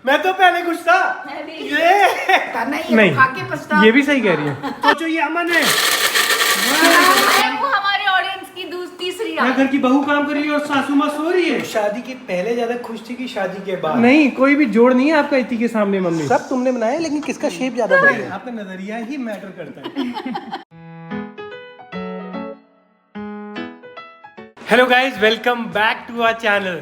मैं तो पहले खुश था। नहीं, ये भी सही कह रही है। सोचो ये अमन है, वो हमारे ऑडियंस की तीसरी मैं घर की बहू काम कर रही है और सासू माँ सो रही है। शादी के पहले ज्यादा खुश थी कि शादी के बाद? नहीं, कोई भी जोड़ नहीं है आपका इति के सामने मम्मी। सब तुमने बनाया, लेकिन किसका शेप ज्यादा बढ़िया है? आपका नजरिया ही मैटर करता है। Hello guys, welcome back to our channel.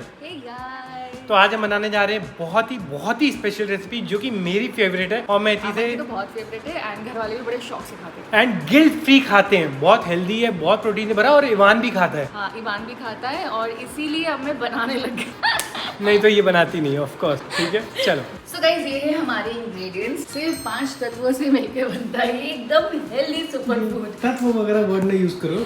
तो आज हम बनाने जा रहे हैं बहुत ही स्पेशल रेसिपी जो कि मेरी फेवरेट है और मैं इति से तो बहुत फेवरेट है एंड घर वाले भी बड़े शौक से खाते हैं एंड गिल्ट फ्री खाते हैं। बहुत हेल्दी है, बहुत प्रोटीन से भरा और इवान भी खाता है। हाँ, इवान भी खाता है और इसीलिए अब मैं बनाने लग गई। नहीं तो ये बनाती नहीं है ऑफ कोर्स। ठीक है, चलो। सो गाइस, ये है हमारे इंग्रेडिएंट्स। सिर्फ 5 तत्वों से मिलकर बनता है ये एकदम हेल्दी सुपर फूड। तत्व वगैरह वर्ड नहीं यूज करो।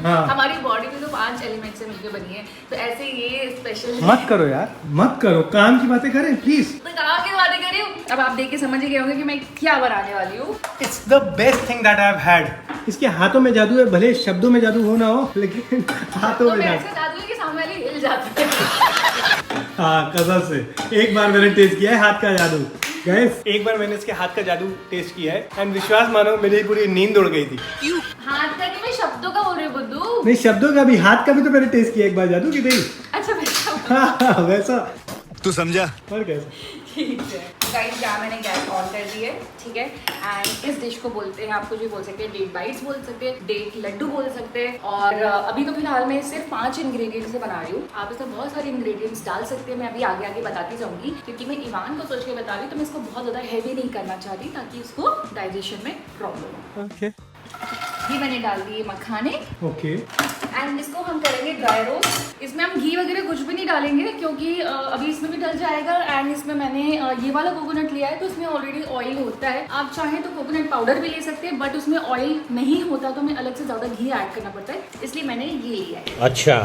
हाँ। हमारी बॉडी में तो 5 एलिमेंट से मिलकर बनी है, तो ऐसे ये स्पेशल मत करो यार, मत करो, काम की बातें करें प्लीज। तो काम की बातें करी हूँ। अब आप देख के समझ गए होंगे कि मैं क्या बनाने वाली हूँ। It's the best thing that I have had. इसके हाथों में जादू है, भले शब्दों में जादू हो ना हो, लेकिन हाथों में ऐसे जादू है कि सामने वाली हिल जाती है। हाँ, कसम से एक बार मैंने टेस्ट किया है हाथ का जादू। गाइस, एक बार मैंने इसके हाथ का जादू टेस्ट किया है एंड विश्वास मानो मेरी पूरी नींद उड़ गई थी। क्यों? हाथ का कि मैं शब्दों का बोल रही हूँ बुद्धू। नहीं, शब्दों का भी, हाथ का भी तो मैंने टेस्ट किया एक बार जादू की नहीं। अच्छा वैसा। हाँ, वैसा तू समझा? और कैसा? ठीक है गाइस, यहाँ मैंने गैस ऑन कर दी है, ठीक है। एंड इस डिश को बोलते हैं, आप कुछ भी बोल सकते हैं, डेट बाइट्स बोल सकते हैं, डेट लड्डू बोल सकते हैं। और अभी तो फिलहाल मैं सिर्फ 5 इंग्रेडिएंट्स से बना रही हूँ। आप इसमें बहुत सारे इंग्रेडिएंट्स डाल सकते हैं, मैं अभी आगे आगे बताती जाऊंगी, क्योंकि मैं इवान को सोच के बता रही हूँ। तो मैं इसको बहुत ज़्यादा हैवी नहीं करना चाहती ताकि उसको डाइजेशन में प्रॉब्लम हो। ओके, ये मैंने डाल दिए मखाने ओके। एंड इसको हम करेंगे ड्राई रोस्ट। इसमें हम घी वगैरह कुछ भी नहीं डालेंगे, क्योंकि अभी इसमें भी डल जाएगा। एंड इसमें मैंने ये वाला कोकोनट लिया है, तो इसमें ऑलरेडी ऑयल होता है। आप चाहें तो कोकोनट पाउडर भी ले सकते हैं, बट उसमें ऑयल नहीं होता, तो हमें अलग से ज़्यादा घी ऐड करना पड़ता है, इसलिए मैंने ये लिया है। अच्छा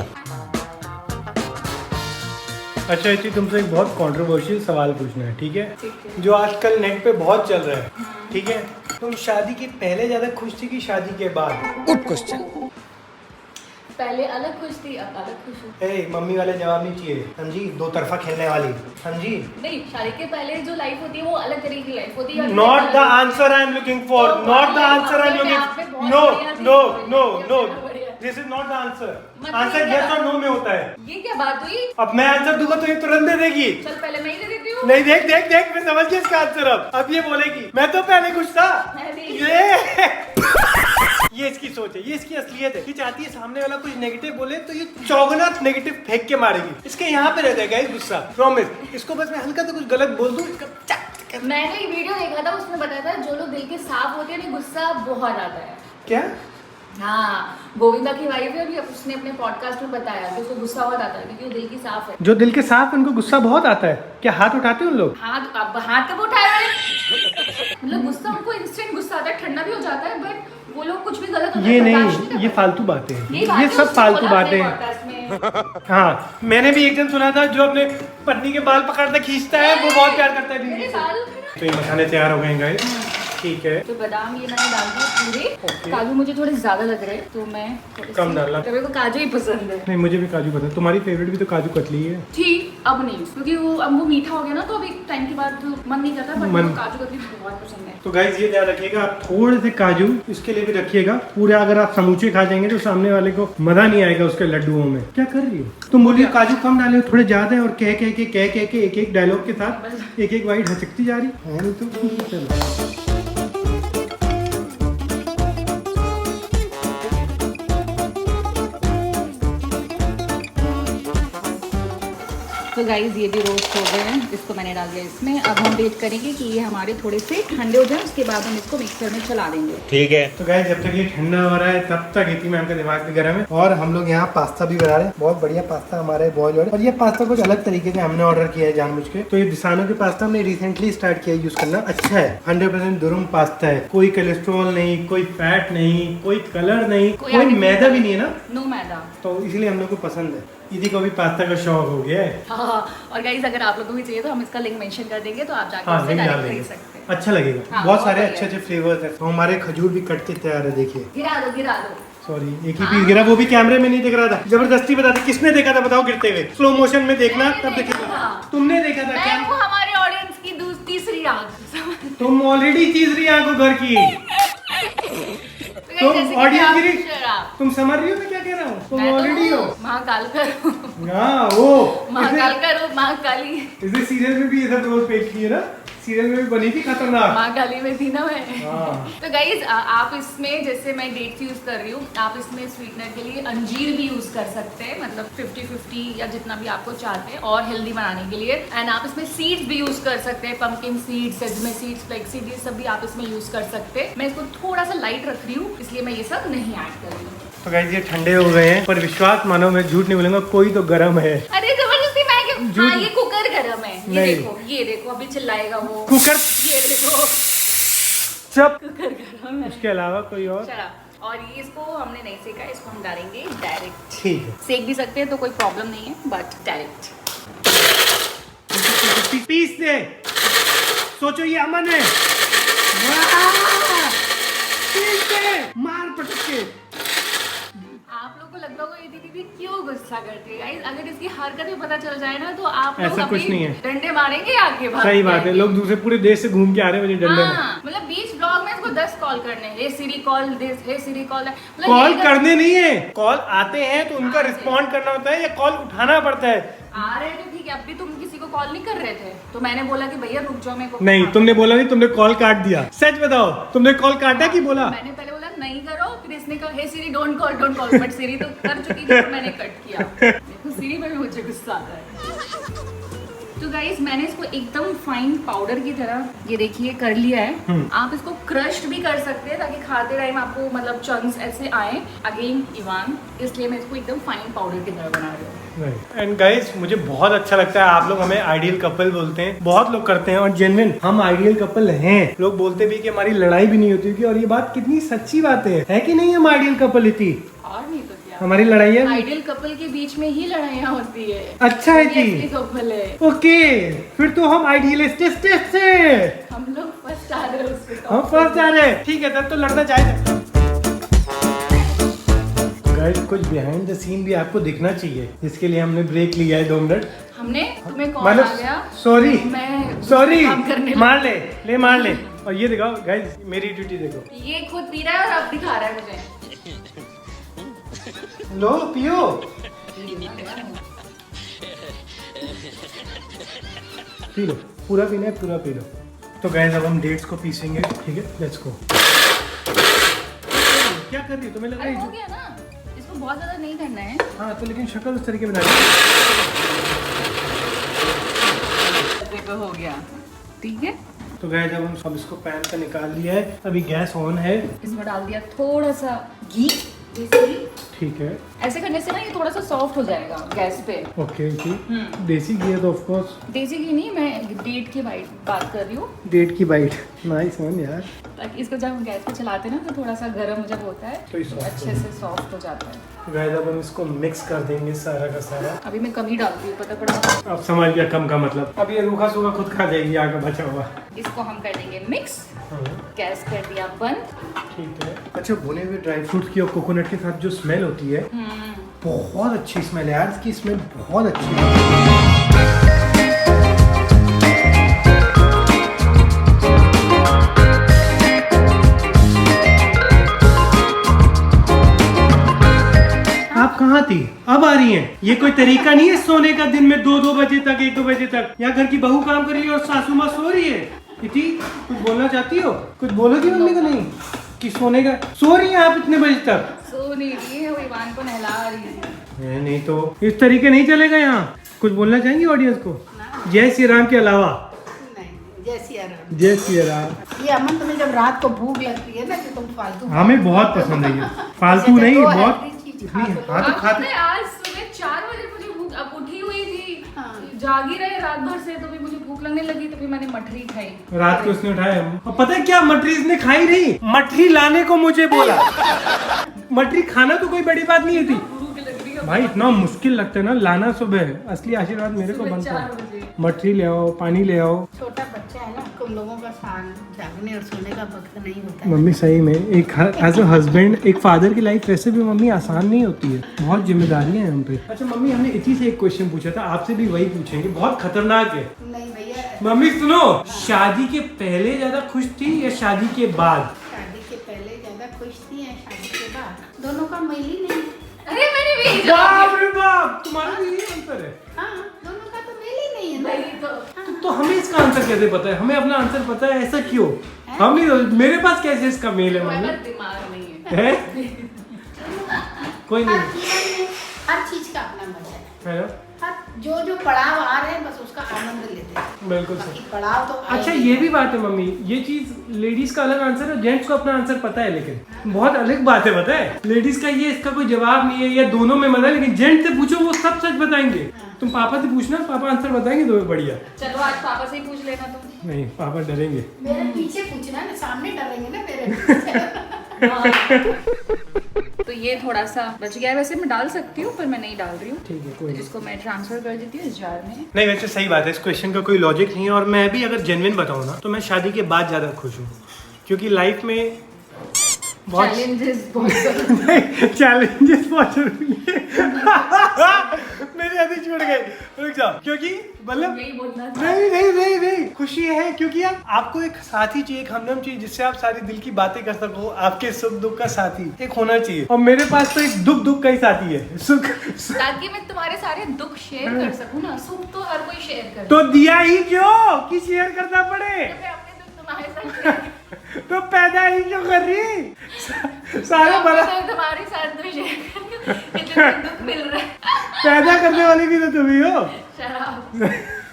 अच्छा इति, तुमसे एक बहुत कंट्रोवर्शियल सवाल पूछना है, ठीक है? ठीक है। जो आजकल नेट पे बहुत चल रहा है, ठीक है? तुम शादी के पहले ज्यादा खुश थी कि शादी के बाद? Good question. पहले अलग खुश थी, अब अलग खुश हूँ। ए, मम्मी वाले जवाब नहीं चाहिए, समझी? दो तरफा खेलने वाली, समझी? नहीं, शादी के पहले जो लाइफ होती है वो अलग तरीके की लाइफ होती है। Not the answer I am looking for, not the answer I am looking. No no no no, this is not the answer. Answer yes और नो में होता है। ये क्या बात हुई? अब मैं आंसर दूंगा तो ये तुरंत दे देगी। चल पहले मैं ही दे देती हूँ। नहीं, देख देख देख, मैं समझ गया इसका आंसर। अब ये बोलेगी मैं तो पहले खुश था। मैं भी। ये इसकी सोच है, ये इसकी असलियत है। ये चाहती है सामने वाला कुछ नेगेटिव बोले तो ये चौगुना नेगेटिव फेंक के मारेगी। इसके यहाँ पे रह जाएगा ये गुस्सा, प्रॉमिस। इसको बस मैं हल्का तो कुछ गलत बोल दूं, मैंने एक वीडियो देखा था, उसमें बताया था जो लोग दिल के साफ होते हैं ना, गुस्सा बहुत आता है। क्या? हाँ, गोविंदा की वाइफ है, अभी उसने अपने पॉडकास्ट में बताया कि उसको गुस्सा बहुत आता है क्योंकि वो दिल की साफ है। जो दिल के साफ उनको गुस्सा बहुत आता है। क्या हाथ उठाते हैं उन लोग? हाथ, अब हाथ कब उठाया मैंने? मतलब गुस्सा उनको इंस्टेंट गुस्सा आता है, ठंडा भी हो जाता है, बट वो लोग कुछ भी गलत होता है ये बर्दाश्त नहीं, कर ये पाते। फालतू बातें हैं, ये बातें सब उसने फालतू बोला बातें अपने हैं। podcast में। हाँ, मैंने भी एक जन सुना था जो अपने पत्नी के बाल पकड़ता खींचता है, वो बहुत प्यार करता है बीवी मेरे से। बाल। तो ये मसाले तैयार हो गए गाइस, ठीक है। तो बादाम ये मैंने डाल दिए पूरे। Okay. काजू मुझे थोड़े ज्यादा लग रहे हैं, तो मैं थोड़े कम डालना। तो मेरे को काजू ही पसंद है। नहीं, मुझे भी काजू पसंद है। तुम्हारी फेवरेट भी तो काजू कतली है। ठीक, अब नहीं, क्योंकि वो अब वो मीठा हो गया ना, तो अभी टाइम के बाद मन नहीं करता, बट मन- मेरे को काजू कतली बहुत पसंद है। तो गाइस ये ध्यान रखिएगा, आप थोड़े से काजू इसके लिए भी रखिएगा। पूरे अगर आप समूचे खा जाएंगे तो सामने वाले को मजा नहीं आएगा उसके लड्डुओं में। क्या कर रही हो तुम? बोलिए काजू कम डाले हो, थोड़े ज्यादा है, और कह के एक एक डायलॉग के साथ एक एक वाइट हचकती जा रही है। नहीं तो चलो। तो गाइज ये भी रोस्ट हो गए हैं, इसको मैंने डाल दिया इसमें। अब हम वेट करेंगे कि ये हमारे थोड़े से ठंडे हो जाए, उसके बाद हम इसको मिक्सर में चला देंगे। ठीक है। तो गाइस जब तक ये ठंडा हो रहा है तब तक इतनी मैम का दिमाग भी गर्म है। और हम लोग यहाँ पास्ता भी बना रहे हैं, बहुत बढ़िया पास्ता हमारा है, बॉयल और ये पास्ता कुछ अलग तरीके से हमने ऑर्डर किया है जानबूझ के। तो ये दिसानो के पास्ता हमने रिसेंटली स्टार्ट किया यूज करना। अच्छा है, 100% दुरुम पास्ता है, कोई कोलेस्ट्रॉल नहीं, कोई फैट नहीं, कोई कलर नहीं, कोई मैदा भी नहीं है ना, नो मैदा। तो इसलिए हम लोग को पसंद है। दीदी को भी पास्ता का शौक हो गया है। हाँ, और गाइज अगर आप लोगों को भी चाहिए तो हम इसका लिंक मेंशन कर देंगे, तो आप जाकर हाँ, इससे लिंक डाल डायरेक्ट देंगे, खरीद सकते हैं। अच्छा लगेगा। हाँ, बहुत बहुत सारे बढ़िया अच्छे अच्छे फ्लेवर्स है। तो हमारे खजूर भी कट के तैयार है, देखिए। गिरा दो गिरा दो। सॉरी, एक ही पीस गिरा, वो भी कैमरे में नहीं दिख रहा था। जबरदस्ती बता दी, किसने देखा था बताओ गिरते हुए? स्लो मोशन में देखना, तब देखिएगा। तुमने देखा था मैं क्या? वो हमारे ऑडियंस की तीसरी आंख। तुम ऑलरेडी तीसरी आंख हो घर की। तो जैसे कि ऑडियंस आप की शराब। तुम समझ रही हो मैं क्या कह रहा हूँ? तुम मैं तो ऑलरेडी हो। महाकाल करूँ, हाँ वो महाकाल करूँ, महाकाली। इसने सीरियल में भी ये सब रोल पेश किए ना, सीरियल में भी बनी थी खतरनाक। महाकाली में थी ना मैं। हाँ। तो गाइज आप इसमें जैसे मैं डेट्स यूज कर रही हूँ, आप इसमें स्वीटनर के लिए अंजीर भी यूज कर सकते हैं, मतलब 50-50 या जितना भी आपको चाहते हैं, और हेल्दी बनाने के लिए। एंड आप इसमें सीड्स भी यूज कर सकते हैं, pumpkin seeds, sesame seeds, flax seeds, ये सब भी आप इसमें यूज कर सकते हैं। मैं इसको थोड़ा सा लाइट रख रही हूँ, इसलिए मैं ये सब नहीं ऐड कर रही हूँ। तो गाइस ये ठंडे हो गए हैं, पर विश्वास मानो मैं झूठ नहीं बोलूंगा, कोई तो गर्म है। अरे जबरदस्ती मैं क्यों? हाँ, ये कुकर गरम है। ये देखो अभी चिल्लाएगा वो कुकर। ये देखो सब कुकर गरम है। उसके अलावा कोई और? चला। और ये इसको हमने नहीं सेका, इसको हम डालेंगे डायरेक्ट। ठीक है, सेक भी सकते हैं तो कोई प्रॉब्लम नहीं है, बट डायरेक्ट। पीस दे। सोचो ये अमन है। पीस दे, मार पटक के। आप लोग को लगता होगा ये दीदी क्यों गुस्सा करती है गाइस? अगर इसकी हरकत भी पता चल जाए ना तो आप लोग ऐसा कुछ अभी नहीं है। डंडे मारेंगे आके भाग सही के बात है, आके। लोग दूसरे पूरे देश से घूम के आ रहे हैं मुझे डंडे में। हाँ, मतलब बीच ब्लॉग में इसको 10 कॉल करने हैं। Hey Siri call this, hey Siri call that. मतलब कॉल ये करने नहीं है, कॉल आते हैं तो उनका रिस्पॉन्ड करना होता है या कॉल उठाना पड़ता है। आ रहे थे ठीक है, अब भी तुम किसी को कॉल नहीं कर रहे थे, तो मैंने बोला कि भैया रुक जाओ, मेरे को नहीं, तुमने बोला नहीं, तुमने कॉल काट दिया। सच बताओ, तुमने कॉल काटा कि बोला? मैंने पहले बोला नहीं करो, फिर इसने कहा हे सिरी डोंट कॉल, बट सिरी तो कर चुकी थी तो मैंने कट किया। देखो सिरी में भी मुझे गुस्सा आता है। तो गाइस मैंने इसको एकदम फाइन पाउडर की तरह ये देखिए कर लिया है। आप इसको क्रश्ड भी कर सकते हैं ताकि खाते टाइम आपको मतलब चंक्स ऐसे आए। अगेन इवान, इसलिए मैं इसको एकदम फाइन पाउडर की तरह बना रही हूँ। एंड गाइस मुझे बहुत अच्छा लगता है, आप लोग हमें आइडियल कपल बोलते हैं, बहुत लोग करते हैं, और जेन्युइन हम आइडियल कपल हैं। लोग बोलते भी कि हमारी लड़ाई भी नहीं होती, और ये बात कितनी सच्ची बात है कि नहीं? हम आइडियल कपल थी, और नहीं तो क्या, हमारी लड़ाइयाँ आइडियल कपल के बीच में ही लड़ाइयाँ होती है। अच्छा है ये जी, असली कपल है। ओके, फिर तो हम आइडियलिस्ट से हम लोग फर्स्ट आ रहे हैं उसके top हम फर्स्ट आ रहे हैं। ठीक है, तब तो लड़ना चाहिए। गाइस कुछ बिहाइंड द सीन भी आपको दिखना चाहिए, जिसके लिए हमने ब्रेक लिया है 2 मिनट। हमने तुम्हें कॉल आ गया, सॉरी मैं सॉरी, काम करने मार ले मार ले। और ये दिखाओ गाइस, मेरी ड्यूटी देखो। ये खुद पी रहा है और अब दिखा रहा है मुझे। लो पियो। पी लो, पूरा पीना है, पूरा पी लो। तो गाइस अब हम डेट्स को पीसेंगे, ठीक है, लेट्स गो। क्या कर रही हो? तुम्हें लग रहा अरे हो है? गया ना, इसको बहुत ज्यादा नहीं करना है। हाँ तो लेकिन शक्ल उस तरीके बना देखो हो गया, ठीक है। तो गाइस अब हम सब इसको पैन से निकाल लिया है, अभी गैस ऑन है। इसमें डाल दिया थोड़ा सा घी, देसी। ठीक है, ऐसे करने से ना ये थोड़ा सा सॉफ्ट हो जाएगा गैस पे। Okay okay. देसी घी है तो ऑफ कोर्स। देसी घी नहीं, मैं डेट की बात कर रही हूँ। डेट की बाइट, नाइस वन यार। ताकि इसको जब गैस पे चलाते हैं ना तो थोड़ा सा गर्म जब होता है तो ये तो soft अच्छे से सॉफ्ट हो जाता है। तो गाइस अब हम इसको मिक्स कर देंगे सारा का सारा। अभी मैं कम ही डालती हूँ, पता पड़ा। अब समझ गया कम का मतलब। अब ये रूखा सूखा खुद खा जाएगी आगे बचा हुआ। इसको हम कर देंगे मिक्स। गैस कर दिया बंद। ठीक है। अच्छा, भुने हुए ड्राई फ्रूट की और कोकोनट के साथ जो स्मेल होती है, बहुत अच्छी स्मेल है यार, इसकी स्मेल बहुत अच्छी है। आप कहाँ थी? अब आ रही हैं? ये कोई तरीका नहीं है सोने का, दिन में 2-2 बजे तक, 1-2 बजे तक। यहाँ घर की बहू काम कर रही है और सासू माँ सो रही है। इति कुछ बोलना चाहती हो? कुछ बोलोगी मम्मी को? नहीं कि सोने का सो रही है आप इतने बजे तक? सो नहीं रही है, वो इवान को नहला रही है। नहीं तो इस तरीके नहीं चलेगा यहाँ। कुछ बोलना चाहेंगी ऑडियंस को? जय श्री राम के अलावा? नहीं, जय सिया राम। जय श्री राम। ये अमन, तुम्हें जब रात को भूख लगती है ना तो तुम फालतू हमें बहुत पसंद है ये, फालतू नहीं, बहुत हाँ हाँ तो खाते। आपने आज सुबह 4 बजे मुझे भूख, अब उठी हुई थी, हाँ। जागी रहे रात भर से, तो भी मुझे भूख लगने लगी, तो फिर मैंने मठरी खाई। रात को उसने उठाया, और पता है क्या, मटरी इसने खाई नहीं, मटरी लाने को मुझे बोला। मटरी खाना तो कोई बड़ी बात नहीं होती भूख लग रही है भाई, इतना मुश्किल लगता है ना लाना सुबह। असली आशीर्वाद मेरे को सुबह बनता 4 है। बजे। मटरी ले आओ, पानी ले आओ। छोटा बच्चा है ना, उसको तुम लोगों का जागने और सोने का वक्त नहीं होता है। मम्मी सही में एक एज अ हस्बैंड एक फादर की लाइफ वैसे भी मम्मी आसान नहीं होती है, बहुत जिम्मेदारियां हैं हम पे। अच्छा मम्मी, हमने इसी से एक क्वेश्चन पूछा था, आपसे भी वही पूछेंगे, बहुत खतरनाक है। नहीं भैया, मम्मी सुनो, शादी के पहले ज्यादा खुश थी या शादी के बाद? शादी के पहले ज्यादा खुश थी या शादी के बाद? दोनों का मेल ही नहीं। अरे मैंने भी यही बाप रे बाप, तुम्हारा भी यही आंसर है। हाँ, दोनों का तो मेल ही नहीं है ना। नहीं तो तो हमें इसका आंसर कैसे पता है? हमें अपना आंसर पता है, ऐसा क्यों? हम ही मेरे पास कैसे इसका मेल है मम्मी? दिमाग नहीं है। है? कोई हर नहीं जीवन में हर चीज का अपना मजा है। है ना? हर जो पड़ाव आ रहे हैं बस उसका आनंद लेते हैं। बिल्कुल सही। बाकी पड़ाव तो आए अच्छा ही ये हैं। भी बात है मम्मी, ये चीज लेडीज का अलग आंसर है, जेंट्स को अपना आंसर पता है, लेकिन बहुत अलग बात है, पता है? लेडीज का ये इसका कोई जवाब नहीं है, या दोनों में मजा है, लेकिन जेंट्स से पूछो वो सब सच बताएंगे। तुम पापा से पूछना, पापा आंसर बताएंगे तो बढ़िया। चलो आज पापा से ही पूछ लेना तुम। नहीं, पापा डरेंगे। मेरे पीछे पूछना ना, सामने डरेंगे ना मेरे। तो ये थोड़ा सा बच गया है, वैसे मैं डाल सकती हूँ पर मैं नहीं डाल रही हूँ। ठीक है, कोई नहीं। इसको मैं ट्रांसफर कर देती हूँ इस जार में। नहीं वैसे सही बात है, इस क्वेश्चन का कोई लॉजिक नहीं है, और मैं भी अगर जेन्युइन बताऊँ ना तो मैं शादी के बाद ज़्यादा खुश हूँ, क्योंकि लाइफ में बहुत चैलेंजेस बहुत चैलेंजेस बहुत जरूरी है। मेरी आदत छूट गई, रुक जाओ, क्योंकि मतलब यही बोलना था। नहीं खुशी है, क्योंकि आपको एक साथी चाहिए, एक हमदम चाहिए, जिससे आप सारी दिल की बातें कर सको। आपके सुख दुख का साथी एक होना चाहिए, और मेरे पास तो एक दुख का ही साथी है, सुख। ताकि मैं तुम्हारे सारे दुख शेयर कर सकूँ ना, सुख तो हर कोई शेयर कर। तो दिया ही क्यों कि शेयर करना पड़े? मैं अपने दुख तुम्हारे साथ share तो पैदा ही क्यों कर रही? सारे मैं बड़ा अपने तुम्हारे साथ तो शेयर कर, इतना दुख मिल रहा है। पैदा करने वाली भी तो तुम ही हो। शराब।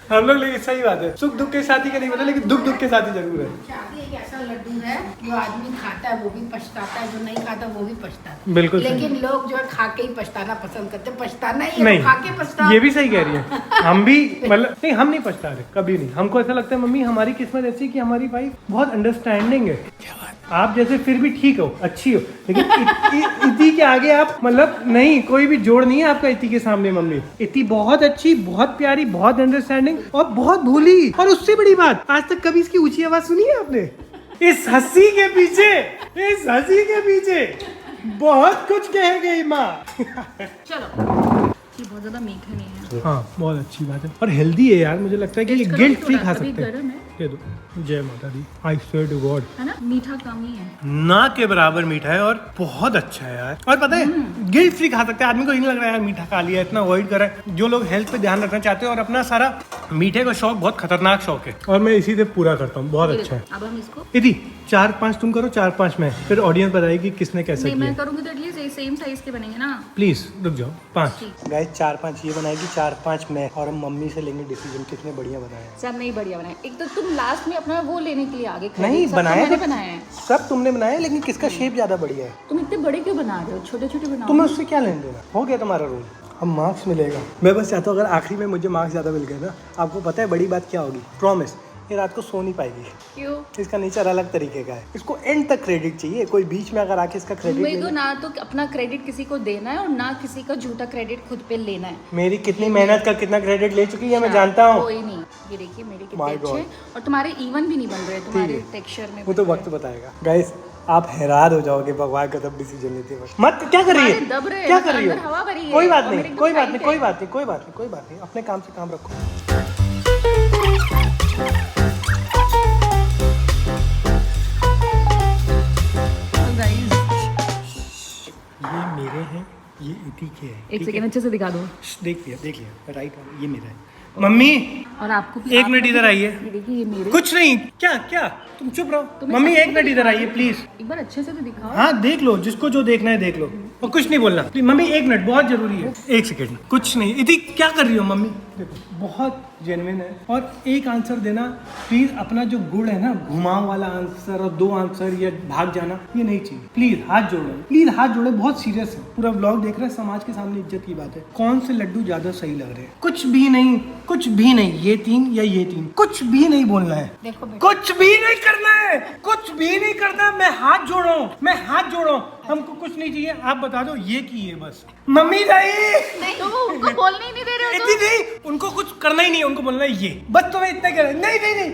हम लोग, लेकिन सही बात है, सुख दुख के साथी का नहीं पता, लेकिन दुख के साथी जरूर है। शादी एक ऐसा लड्डू है जो आदमी खाता है वो भी पछताता है, जो नहीं खाता वो भी पछताता है। बिल्कुल सही। लेकिन लोग जो है खा के ही पछताना पसंद करते हैं, पछताना ही है, नहीं, खा के पछता। ये भी सही कह रही है। हम भी मतलब नहीं, हम नहीं पछता रहे कभी नहीं। हमको ऐसा लगता है मम्मी हमारी किस्मत ऐसी कि हमारी वाइफ बहुत अंडरस्टैंडिंग है, आप जैसे फिर भी ठीक हो, अच्छी हो, लेकिन इति के आगे आप मतलब नहीं, कोई भी जोड़ नहीं है आपका इति के सामने। मम्मी इति बहुत अच्छी, बहुत प्यारी, बहुत अंडरस्टैंडिंग और बहुत भोली, और उससे बड़ी बात, आज तक कभी इसकी ऊंची आवाज सुनी है आपने? इस हंसी के पीछे बहुत कुछ कह गई माँ। चलो ये बहुत ज्यादा मीठा नहीं है। हाँ बहुत अच्छी बात है, और हेल्दी है यार, मुझे लगता है कि ये टेस्ट करो गिल्ट फ्री थोड़ा, खा अभी सकते हैं। गर्म है। ये दो, जय माता दी, आई स्वेयर टू गॉड, है ना, मीठा कम ही है। ना के बराबर मीठा है, और बहुत अच्छा है यार। और पता है गिल्ट फ्री खा सकते हैं, आदमी को ये नहीं लग रहा है यार मीठा खा लिया, इतना अवॉइड कर रहा है। जो लोग हेल्थ पे ध्यान रखना चाहते हैं और अपना सारा मीठे का शौक बहुत खतरनाक शौक है, और मैं इसी से पूरा करता हूँ, बहुत ये अच्छा है। देखो, अब हम इसको इति 4-5 तुम करो, 4-5 मैं, फिर ऑडियंस बताएगी किसने कैसे नहीं, मैं किया। करूंगी तो एटलीस्ट सेम साइज के बनेंगे ना। प्लीज रुक जाओ, 5 ठीक। गाइस, 4-5 ये बनाएगी, 4-5 मैं, और हम मम्मी से लेंगे डिसीजन किसने बढ़िया बनाया। सब नहीं बढ़िया बनाए। एक तो तुम लास्ट में अपना वो लेने के लिए आगे खड़े, नहीं सब तो बनाया मैंने तो बनाया है। सब तुमने बनाया, लेकिन किसका शेप ज्यादा बढ़िया है? तुम इतने बड़े क्यों बना रहे हो, छोटे छोटे बनाओ। तुम्हें उससे क्या लेने देना, हो गया तुम्हारा रोल। अब मार्क्स मिलेगा, मैं बस चाहता हूँ अगर आखिरी में मुझे मार्क्स ज्यादा मिल गए ना, आपको पता है बड़ी बात क्या होगी? प्रॉमिस, ये रात को सो नहीं पाएगी। क्यों? इसका नेचर अलग तरीके का है, इसको एंड तक क्रेडिट चाहिए, कोई बीच में अगर आके इसका क्रेडिट मेरे ले को ले। ना तो अपना क्रेडिट किसी को देना है और ना किसी का झूठा क्रेडिट खुद पे लेना है। मेरी कितनी मेहनत का कितना क्रेडिट ले चुकी है मैं जानता हूँ। कोई नहीं, ये देखिए मेरे कितने My अच्छे God. हैं, और तुम्हारे इवन भी नहीं बन रहे, तुम्हारे ठीक है। टेक्सचर में वो तो बन वक्त बताएगा। गाइस आप हैरान हो जाओगे भगवान का तब डिसीजन लेते वक्त। मत क्या कर रही है, तुम्हारे दब रहे हैं, क्या कर रही अंदर हवा भरी हो? है, कोई बात और नहीं, मेरे एकदम कोई बात tight नहीं, है। कोई बात नहीं, कोई बात नहीं, कोई बात नहीं, अपने काम से काम रखो। तो guys, ये मेरे हैं, ये इति के हैं। एक ठीक है? सेकंड अच्छे से दिखा दो। देख लिया राइट, ये मेरा है। मम्मी और आपको भी, एक मिनट इधर आइए। ये देखिए ये मेरे। कुछ नहीं, क्या तुम चुप रहो। तुम्हें मम्मी सबको एक मिनट इधर आइए प्लीज। एक बार अच्छे से तो दिखाओ। हाँ देख लो, जिसको जो देखना है देख लो, और कुछ नहीं बोलना प्लीज। मम्मी एक मिनट, बहुत जरूरी है, एक सेकंड। कुछ नहीं, इति क्या कर रही हो मम्मी? देखो बहुत जेन्युइन है, और एक आंसर देना प्लीज। अपना जो गुण है ना, घुमाव वाला आंसर और 2 आंसर या भाग जाना, ये नहीं चाहिए। प्लीज हाथ जोड़ो, प्लीज हाथ जोड़ो, बहुत सीरियस है। पूरा व्लॉग देख रहे हैं, समाज के सामने इज्जत की बात है। कौन से लड्डू ज्यादा सही लग रहे हैं? कुछ भी नहीं, कुछ भी नहीं, ये 3 या ये 3, कुछ भी नहीं बोलना है, देखो बेटा, कुछ भी नहीं करना है, कुछ भी नहीं करना। मैं हाथ जोड़ रहा हूँ, मैं हाथ जोड़ रहा हूँ, हमको कुछ नहीं चाहिए। आप बता दो ये की है बस। मम्मी नहीं, तो वो उनको बोलने ही नहीं दे रहे हो इतनी नहीं, उनको कुछ करना ही नहीं है, उनको बोलना है ये बस। तुम्हें इतना कहना है। नहीं नहीं नहीं,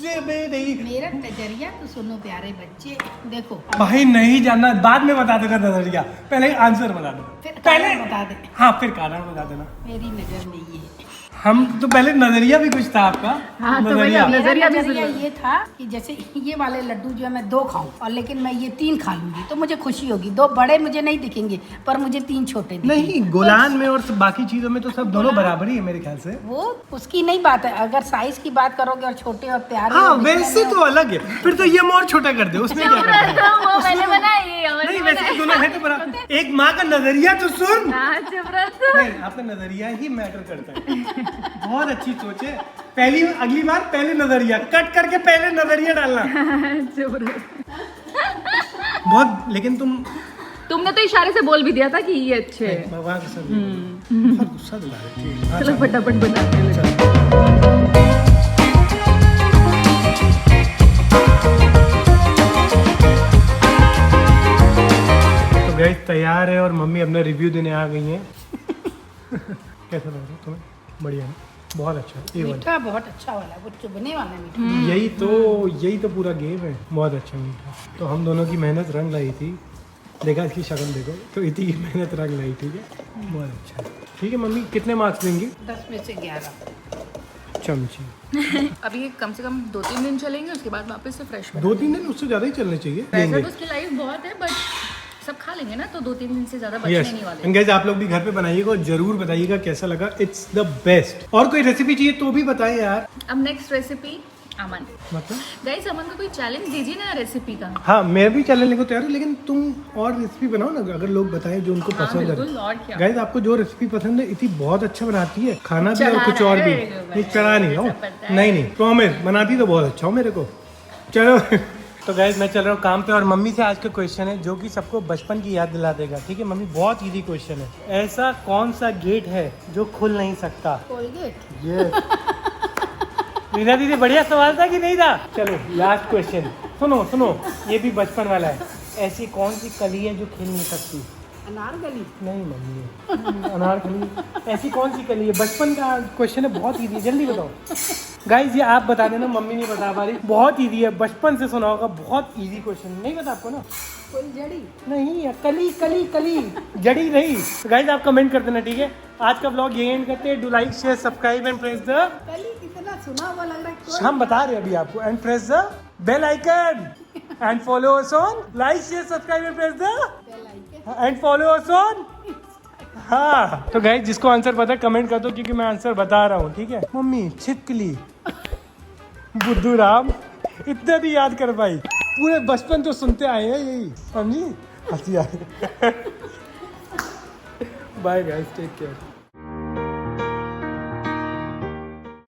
गुस्से में नहीं। मेरा नजरिया तो सुनो प्यारे बच्चे, देखो भाई नहीं जानना, बाद में बता देगा नजरिया, पहले आंसर बता दो। फिर पहले कारण बता दे। हाँ फिर कारण बता देना। मेरी नजर में ये है। हम तो पहले नजरिया भी कुछ था आपका। हाँ, तो नजरिया वही मेरा नजरिया भी नजरिया सुनो। ये था कि जैसे ये वाले लड्डू जो है मैं 2 खाऊं, और लेकिन मैं ये 3 खा लूंगी तो मुझे खुशी होगी। 2 बड़े मुझे नहीं दिखेंगे, पर मुझे 3 छोटे दिखेंगे। नहीं, गोलान में और सब बाकी चीजों में तो सब दोनों बराबर ही है मेरे ख्याल से। वो उसकी नहीं बात है, अगर साइज की बात करोगे और छोटे और प्यारे हाँ और दिखने वैसे में तो अलग है, फिर तो ये और छोटा कर दे, उसमें क्या करना है? वो मैंने बनाई है, नहीं वैसे तो दोनों है तो बराबर। एक माँ का नजरिया तो सुन। हाँ, चुप रहो। नहीं आपका नजरिया ही मैटर करता है। बहुत अच्छी सोच है। अगली बार पहले नजरिया कट करके पहले नजरिया डालना। चुप रहो। बहुत, लेकिन तुमने तो इशारे से बोल भी दिया था कि ये अच्छे हैं। भगवान के साथ बहुत गुस्सा दिला रही थी। हाँ, चलो फटाफट बना तो गैस तैयार है और मम्मी अपना रिव्यू देने आ गई हैं। कैसा लग रहा है तुम्हें? बढ़िया ना, बहुत अच्छा है। A1 मीठा बहुत अच्छा वाला, वो चुभने वाला मीठा। यही तो पूरा गेम है। बहुत अच्छा मीठा। तो हम दोनों की मेहनत रंग लाई थी। देखा इसकी शक्ल देखो, तो इतनी की मेहनत रंग लाई। ठीक है, बहुत अच्छा है। ठीक है मम्मी, कितने मार्क्स देंगी? 10 में से 11। चमची। अभी ये कम से कम 2-3 दिन चलेंगे, उसके बाद वापस से फ्रेश 2-3 दिन, उससे ज़्यादा ही चलने चाहिए। वैसे तो उसकी लाइफ बहुत है, बट सब खा लेंगे ना, तो 2-3 दिन से ज्यादा बचने यस, नहीं वाले। एंड गाइस आप लोग भी घर पे बनाइएगा और जरूर बताइएगा कैसा लगा। It's the best. और कोई रेसिपी चाहिए तो भी बताएं यार। अब नेक्स्ट रेसिपी अमन। मतलब गाइस अमन को कोई चैलेंज दीजिए ना रेसिपी का। हाँ, मैं भी चैलेंज को तैयार हूँ, लेकिन तुम और रेसिपी बनाओ ना, अगर लोग बताएं जो उनको हाँ, पसंद बिल्कुल, है। और क्या। गाइस आपको जो रेसिपी पसंद है, इतनी बहुत अच्छा बनाती है, खाना भी और चढ़ा कुछ रहा और है भी। मेरे को, नहीं चढ़ा नहीं हो, ऐसा पता है। नहीं प्रॉमिस, बनाती तो बहुत अच्छा हो मेरे को। चलो तो गाइस मैं चल रहा हूँ काम पे, और मम्मी से आज का क्वेश्चन है जो कि सबको बचपन की याद दिला देगा। ठीक है मम्मी, बहुत इजी क्वेश्चन है। ऐसा कौन सा गेट है जो खुल नहीं सकता? कोलगेट। ये रीना दीदी बढ़िया सवाल था कि नहीं था? चलो लास्ट क्वेश्चन, सुनो ये भी बचपन वाला है। ऐसी कौन सी कली है जो खेल नहीं सकती? अनारकली। नहीं मम्मी, अनारकली ऐसी कौन सी कली है? बचपन का क्वेश्चन है, बहुत इजी है, जल्दी बताओ। गाइस ये आप बता देना, मम्मी नहीं बता पा रही। बहुत इजी है, बचपन से सुना होगा, बहुत इजी क्वेश्चन। नहीं बता आपको ना? कोई जड़ी। नहीं, कली जड़ी नहीं। गाइस आप कमेंट कर देना, ठीक है? आज का ब्लॉग यही एंड करते हैं। Do like share subscribe and press the, कली कितना सुना हुआ लग रहा है। हम बता रहे हैं अभी आपको, and press the bell icon and follow us on like share subscribe and press the and follow us on. हाँ तो गाइस जिसको आंसर पता है कमेंट कर दो, क्योंकि मैं आंसर बता रहा हूँ। ठीक है मम्मी, छिपकली, बुद्धू राम, इतना भी याद कर पाई। पूरे बचपन तो सुनते आए हैं यही, समझी? हंसी आ रही। Bye guys, take care.